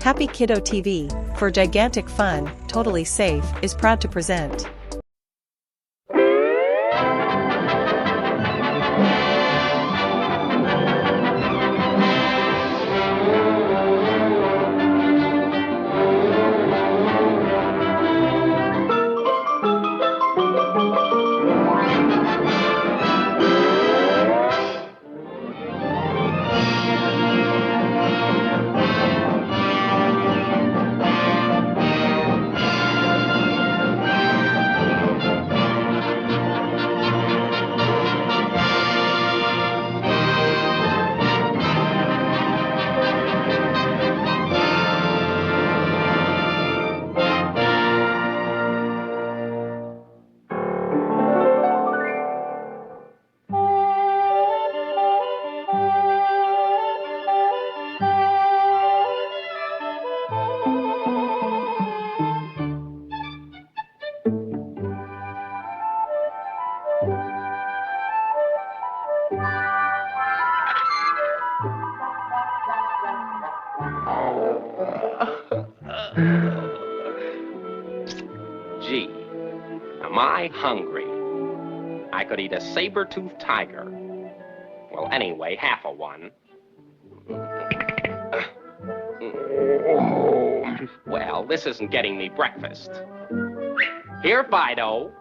Happy Kiddo TV, for gigantic fun, totally safe, is proud to present. Gee, am I hungry? I could eat a saber-toothed tiger. Well, anyway, half of one. Well, this isn't getting me breakfast. Here, Fido.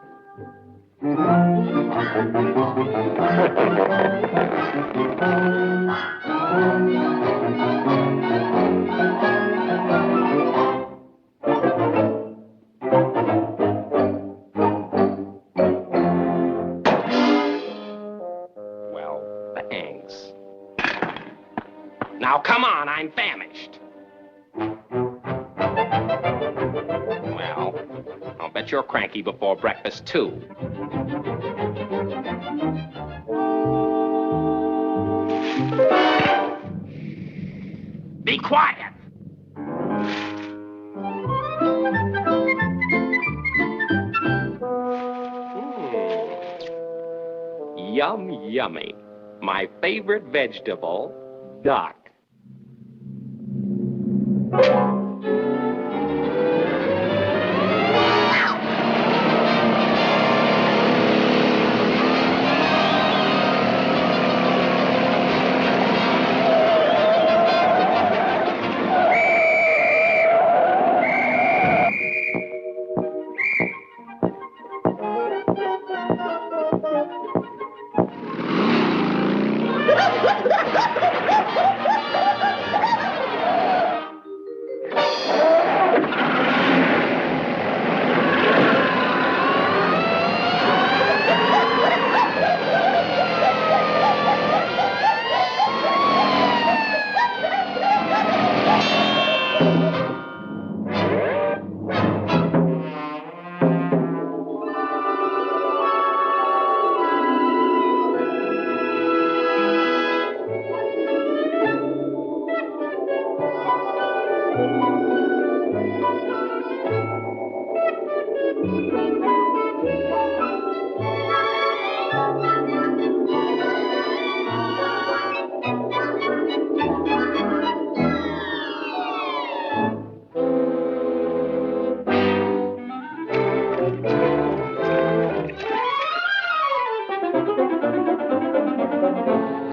Thanks. Now, come on, I'm famished. Well, I'll bet you're cranky before breakfast, too. Be quiet! Yum, yummy. My favorite vegetable, duck.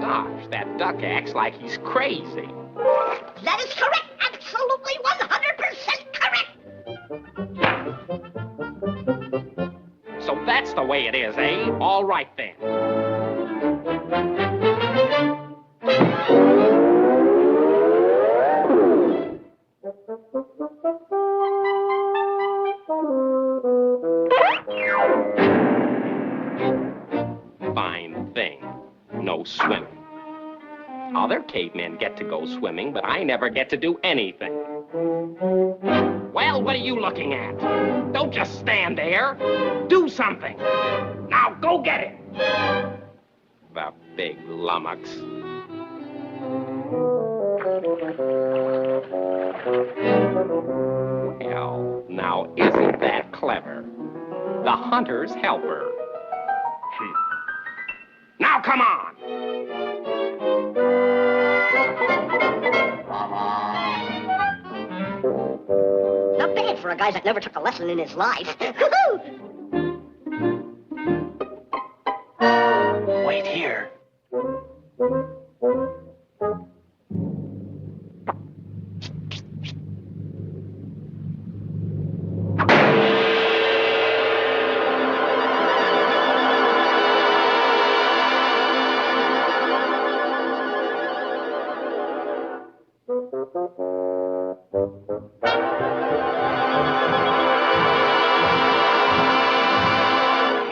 Gosh, that duck acts like he's crazy. That is correct. Absolutely 100% correct. So that's the way it is, eh? All right, then. Fine thing. No swimming. Other cavemen get to go swimming, but I never get to do anything. Well, what are you looking at? Don't just stand there. Do something. Now, go get it. The big lummox. Well, now isn't that clever? The hunter's helper. Now, come on. for a guy that never took a lesson in his life. Wait here.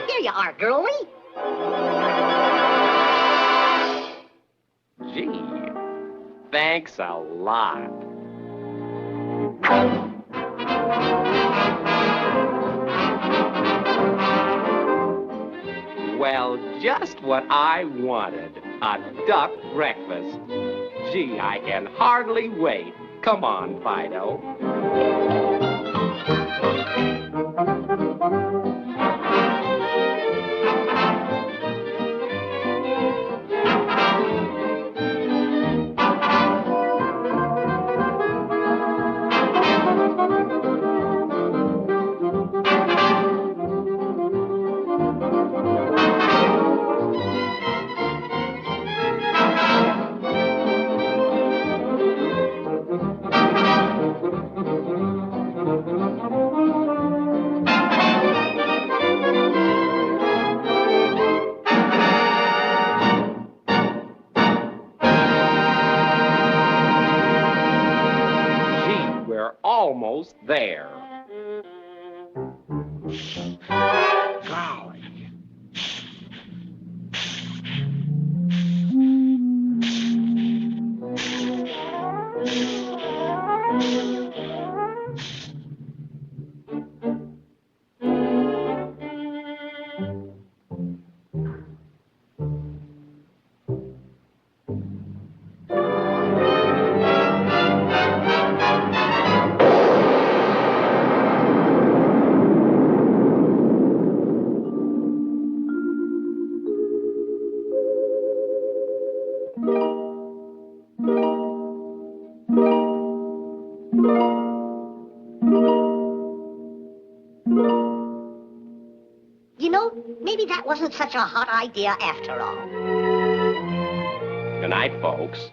Here you are, girlie. Gee, thanks a lot. Well, just what I wanted. A duck breakfast. Gee, I can hardly wait. Come on, Fido. Almost there. Golly. You know, maybe that wasn't such a hot idea after all. Good night, folks.